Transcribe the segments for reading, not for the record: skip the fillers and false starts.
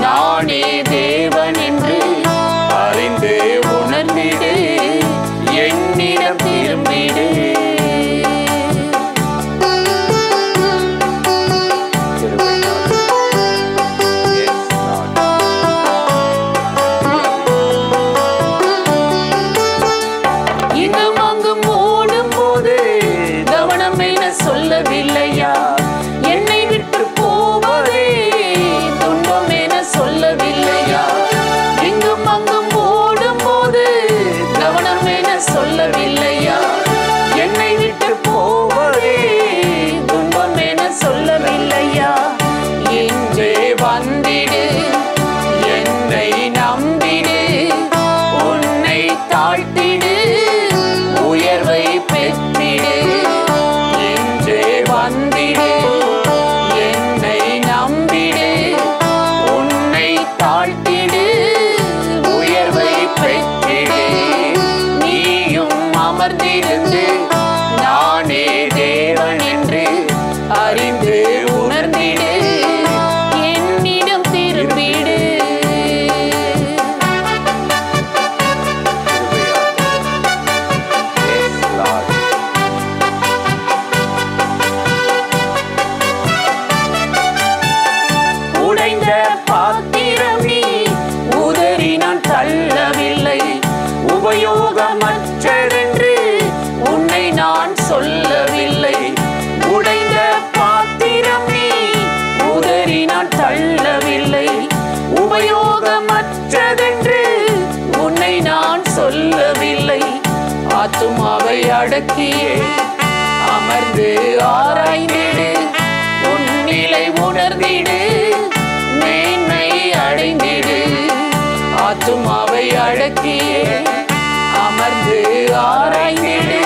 நானே தேவன் என்று அறிந்து உணர்ந்திடு, என்னிடம் திரும்பிடு. இங்கும் அங்கும் ஓடும் போது கவனம் என சொல்லவில்லையா? என்னை விட்டு போவதே துன்பம் என சொல்லவில்லையா? இங்கும் அங்கும் ஓடும் போது கவனம் என சொல்லவில்லையா? என்னை விட்டு போவதே துன்பம் என சொல்லவில்லையா? இன்றே வந்திடு, என்னை நம்பிடு, உன்னை தாழ்த்திடு, உயர்வை பெற்றிடு. இன்றே வந்திடு, என்னை நம்பிடு, உன்னை தாழ்த்திடு, உயர்வை பெற்றிடு. நீயும் அமர்ந்திருந்து நானே தேவன் என்று அறிந்து உணர்ந்திடு, என்னிடம் திரும்பிடு. உடைந்த பாத்திரம் நீ உதறி நான் தள்ளவில்லை, உபயோகமற்றதென்று உன்னை நான் சொல்லவில்லை. உடைந்த பாத்திரம் நீ உதறி நான் தள்ளவில்லை, உபயோகமற்றதென்று உன்னை நான் சொல்லவில்லை. ஆத்துமாவை அடக்கியே அமர்ந்து ஆராய்ந்திடு, உன் நிலை உணர்ந்திடு, மேன்மை அடைந்திடு. ஆத்துமாவை அடக்கியே அமர்ந்து ஆராய்ந்திடு,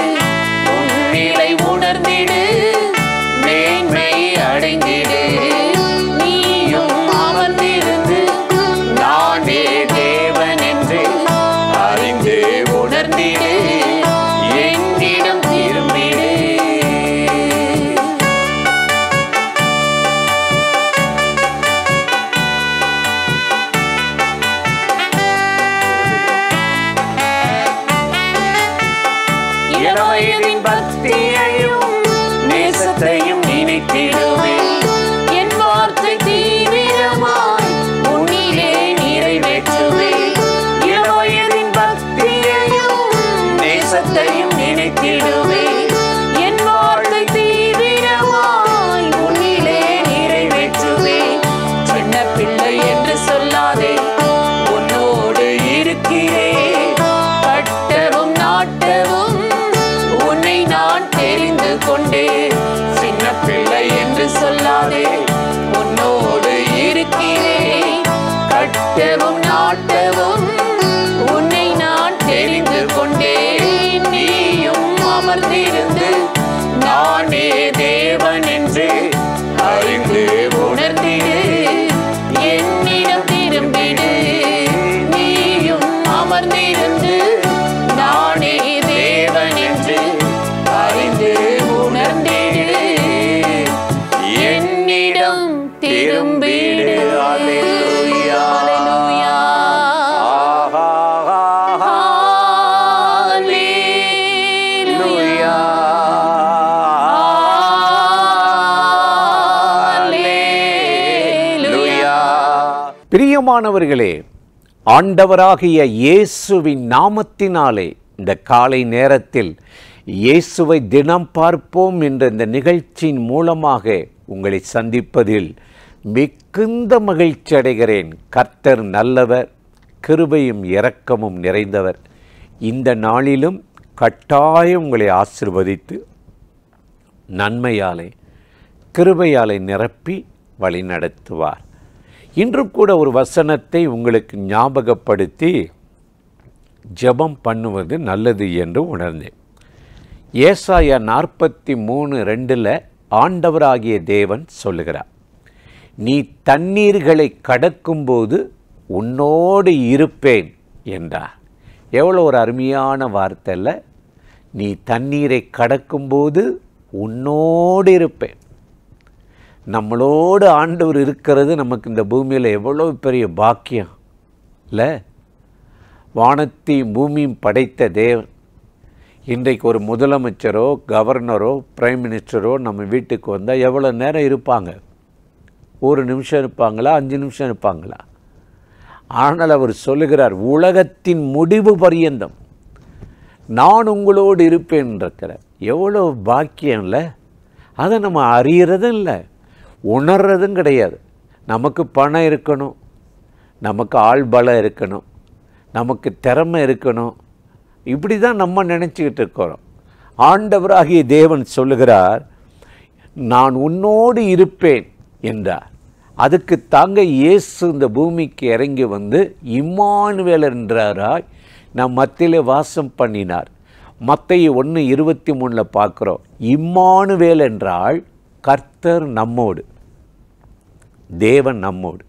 உன் நிலை உணர்ந்திடு, மேன்மை அடைந்திடு. நீயும் அமர்ந்திருந்து நானே தேவன் என்று அறிந்து உணர்ந்திடு, என்னிடம் திரும்பிடு. இளவயதின் பக்தியையும் நேசத்தையும் நினைத்திடுவேன், என் வார்த்தை தீவிரமாய் உன்னிலே நிறைவேற்றுவேன். இளவயதின் பக்தியையும் நேசத்தையும் நினைத்திடுவேன், என் வார்த்தை தீவிரமாய் உன்னிலே நிறைவேற்றுவேன். சின்ன பிள்ளை என்று சொல்லாதே, உன்னோடு இருக்கிறேன். கட்டவும் நாட்டவும் உன்னை நான் தெரிந்து கொண்டேன். சின்ன பிள்ளை என்று சொல்லாதே, உன்னோடு இருக்கிறேன். கட்டவும் நாட்டவும் உன்னை நான் தெரிந்து கொண்டேன். நீயும் அமர்ந்திருந்து நானே தேவன் என்று அறிந்து உணர்ந்திடு, என்னிடம் திரும்பிடு. நீயும் அமர்ந்திருந்து நானே தேவன் என்று அறிந்து உணர்ந்திடு, என்னிடம் திரும்பிடு. அல்லேலூயா, அல்லேலூயா, அல்லேலூயா, அல்லேலூயா. பிரியமானவர்களே, ஆண்டவராகிய இயேசுவின் நாமத்தினாலே இந்த காலை நேரத்தில் இயேசுவை தினம் பார்ப்போம் என்ற இந்த நிகழ்ச்சியின் மூலமாக உங்களை சந்திப்பதில் மிகுந்த மகிழ்ச்சி அடைகிறேன். கர்த்தர் நல்லவர், கிருபையும் இரக்கமும் நிறைந்தவர். இந்த நாளிலும் கட்டாயம் உங்களை ஆசீர்வதித்து நன்மையாலே கிருபையாலே நிரப்பி வழி நடத்துவார். இன்று கூட ஒரு வசனத்தை உங்களுக்கு ஞாபகப்படுத்தி ஜெபம் பண்ணுவது நல்லது என்று உணர்ந்தேன். ஏசாயா 43:2 ஆண்டவராகிய தேவன் சொல்லுகிறார், நீ தண்ணீர்களை கடக்கும்போது உன்னோடு இருப்பேன் என்றார். எவ்வளோ ஒரு அருமையான வார்த்தை இல்லை? நீ தண்ணீரை கடக்கும்போது உன்னோடு இருப்பேன். நம்மளோடு ஆண்டவர் இருக்கிறது நமக்கு இந்த பூமியில் எவ்வளோ பெரிய பாக்கியம் இல்லை? வானத்தையும் பூமியும் படைத்த தேவன் இன்றைக்கு ஒரு முதலமைச்சரோ கவர்னரோ பிரைம் மினிஸ்டரோ நம்ம வீட்டுக்கு வந்தால் எவ்வளோ நேரம் இருப்பாங்க? 1 நிமிஷம் இருப்பாங்களா? 5 நிமிஷம் இருப்பாங்களா? ஆனால் அவர் சொல்லுகிறார், உலகத்தின் முடிவு பரியந்தம் நான் உங்களோடு இருப்பேன் இருக்கிறார். எவ்வளோ பாக்கியம் இல்லை? அதை நம்ம அறியறதும் இல்லை, உணர்றதும் கிடையாது. நமக்கு பணம் இருக்கணும், நமக்கு ஆள் பலம் இருக்கணும், நமக்கு திறமை இருக்கணும், இப்படி தான் நம்ம நினச்சிக்கிட்டு இருக்கிறோம். ஆண்டவராகிய தேவன் சொல்லுகிறார், நான் உன்னோடு இருப்பேன் என்றார். அதுக்கு தாங்க இயேசு இந்த பூமிக்கு இறங்கி வந்து இம்மானுவேல் என்றாராய் நம் மத்தியிலே வாசம் பண்ணினார். மத்தேயு 1:23 பார்க்குறோம். இம்மானுவேல் என்றால் கர்த்தர் நம்மோடு, தேவன் நம்மோடு.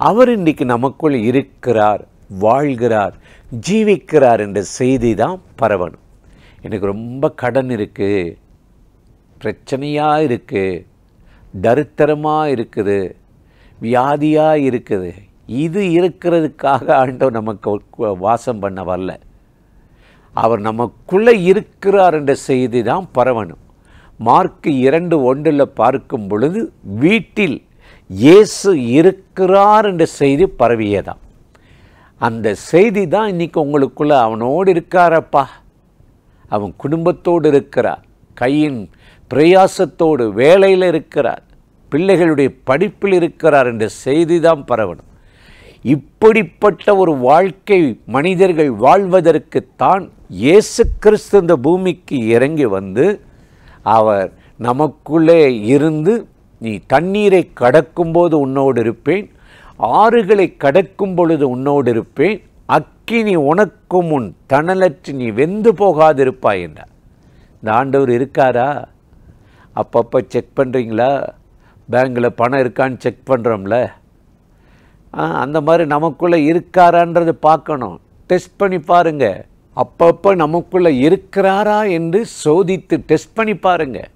அவர் இன்றைக்கு நமக்குள் இருக்கிறார், வாழ்கிறார், ஜீவிக்கிறார் என்ற செய்தி தான் பரவணும். எனக்கு ரொம்ப கடன் இருக்குது, பிரச்சனையாக இருக்குது, தரித்திரமாக இருக்குது, வியாதியாக இருக்குது, இது இருக்கிறதுக்காக ஆண்டவர் நமக்கு வாசம் பண்ண வரல. அவர் நமக்குள்ளே இருக்கிறார் என்ற செய்தி தான் பரவணும். மார்க் 2:1 பார்க்கும் பொழுது வீட்டில் இயேசு இருக்கிறார் என்ற செய்தி பரவியதாம். அந்த செய்தி தான் இன்றைக்கி உங்களுக்குள்ளே, அவனோடு இருக்காரப்பா, அவன் குடும்பத்தோடு இருக்கிறார், கையின் பிரயாசத்தோடு வேலையில் இருக்கிறார், பிள்ளைகளுடைய படிப்பில் இருக்கிறார் என்ற செய்தி தான் பரவணும். இப்படிப்பட்ட ஒரு வாழ்க்கை மனிதர்கள் வாழ்வதற்குத்தான் இயேசு கிறிஸ்து இந்த பூமிக்கு இறங்கி வந்து அவர் நமக்குள்ளே இருந்து, நீ தண்ணீரை கடக்கும்போது உன்னோடு இருப்பேன், ஆறுகளை கடக்கும் பொழுது உன்னோடு இருப்பேன், அக்கினி உனக்கும் முன் தணலற்று நீ வெந்து போகாதிருப்பாய் என்றார். இந்த ஆண்டவர் இருக்காரா? அப்பப்போ செக் பண்ணுறீங்களா? பேங்கில் பணம் இருக்கான்னு செக் பண்ணுறோம்ல, அந்த மாதிரி நமக்குள்ளே இருக்காரான்றது பார்க்கணும். டெஸ்ட் பண்ணி பாருங்கள். அப்பப்போ நமக்குள்ளே இருக்கிறாரா என்று சோதித்து டெஸ்ட் பண்ணி பாருங்கள்.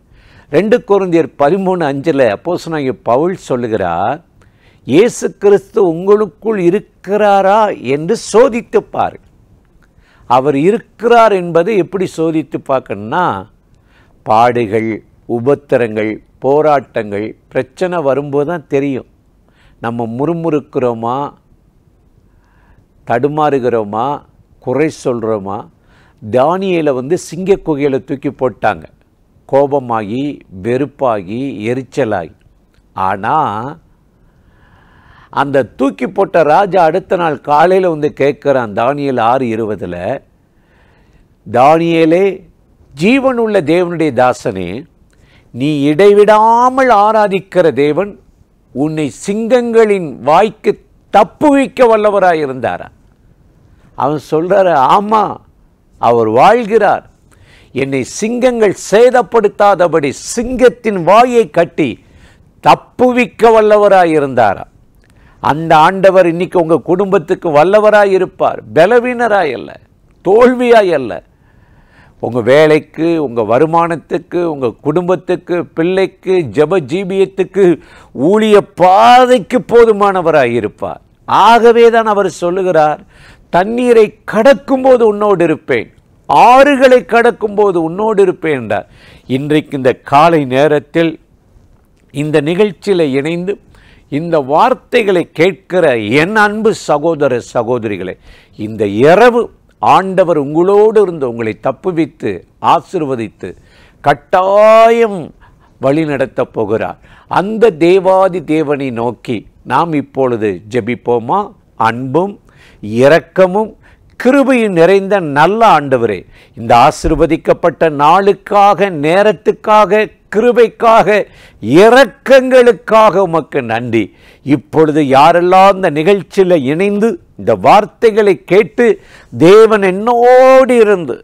2 கொரிந்தியர் 13:5 அப்போஸ்தலனாகிய பவுல் சொல்லுகிறார், இயேசு கிறிஸ்து உங்களுக்குள் இருக்கிறாரா என்று சோதித்து பாரு. அவர் இருக்கிறார் என்பதை எப்படி சோதித்து பார்க்கணும்னா, பாடுகள், உபத்திரங்கள், போராட்டங்கள், பிரச்சனை வரும்போது தான் தெரியும். நம்ம முறுமுறுக்கிறோமா, தடுமாறுகிறோமா, குறை சொல்கிறோமா? தானியேலை சிங்க குகையில் தூக்கி போட்டாங்க, கோபமாகி, வெறுப்பாகி, எரிச்சலாகி. ஆனால் அந்த தூக்கி போட்ட ராஜா அடுத்த நாள் காலையில் கேட்குறான், தானியேல் 6:20, தானியேலே, ஜீவனுள்ள தேவனுடைய தாசனே, நீ இடைவிடாமல் ஆராதிக்கிற தேவன் உன்னை சிங்கங்களின் வாய்க்கு தப்புவிக்க வல்லவராயிருந்தாரா? அவன் சொல்கிறார், ஆமாம், அவர் வாழ்கிறார், என்னை சிங்கங்கள் சேதப்படுத்தாதபடி சிங்கத்தின் வாயை கட்டி தப்புவிக்க வல்லவராயிருந்தாரா? அந்த ஆண்டவர் இன்னைக்கு உங்கள் குடும்பத்துக்கு வல்லவராய் இருப்பார். பலவீனராய் அல்ல, தோல்வியாய் அல்ல. உங்கள் வேலைக்கு, உங்கள் வருமானத்துக்கு, உங்கள் குடும்பத்துக்கு, பிள்ளைக்கு, ஜெப ஜீவியத்துக்கு, ஊழிய பாதைக்கு போதுமானவராய் இருப்பார். ஆகவே தான் அவர் சொல்லுகிறார், தண்ணீரை கடக்கும்போது உன்னோடு இருப்பேன், ஆறுகளை கடக்கும்போது உன்னோடு இருப்பேன் என்றார். இன்றைக்கு இந்த காலை நேரத்தில் இந்த நிகழ்ச்சியில் இணைந்து இந்த வார்த்தைகளை கேட்கிற என் அன்பு சகோதர சகோதரிகளை, இந்த இரவு ஆண்டவர் உங்களோடு இருந்து உங்களை தப்புவித்து ஆசீர்வதித்து கட்டாயம் வழி நடத்தப் போகிறார். அந்த தேவாதி தேவனை நோக்கி நாம் இப்பொழுது ஜெபிப்போமா? அன்பும் இரக்கமும் கிருபையும் நிறைந்த நல்ல ஆண்டவரே, இந்த ஆசீர்வதிக்கப்பட்ட நாளுக்காக, நேரத்துக்காக, கிருபைக்காக, இரக்கங்களுக்காக உமக்கு நன்றி. இப்பொழுது யாரெல்லாம் இந்த நிகழ்ச்சியில் இணைந்து இந்த வார்த்தைகளை கேட்டு தேவன் என்னோடு இருந்து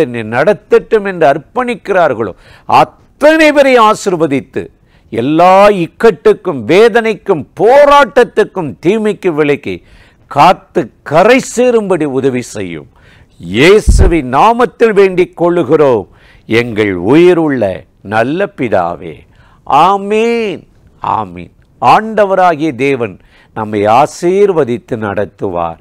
என்னை நடத்தட்டும் என்று அர்ப்பணிக்கிறார்களோ அத்தனை பேரை ஆசீர்வதித்து எல்லா இக்கட்டுக்கும், வேதனைக்கும், போராட்டத்துக்கும், தீமைக்கு விலக்கி காத்து கரை சேரும்படி உதவி செய்யும். இயேசுவின் நாமத்தில் வேண்டிக் கொள்ளுகிறோம் எங்கள் உயிருள்ள நல்ல பிதாவே, ஆமீன், ஆமீன். ஆண்டவராகிய தேவன் நம்மை ஆசீர்வதித்து நடத்துவார்.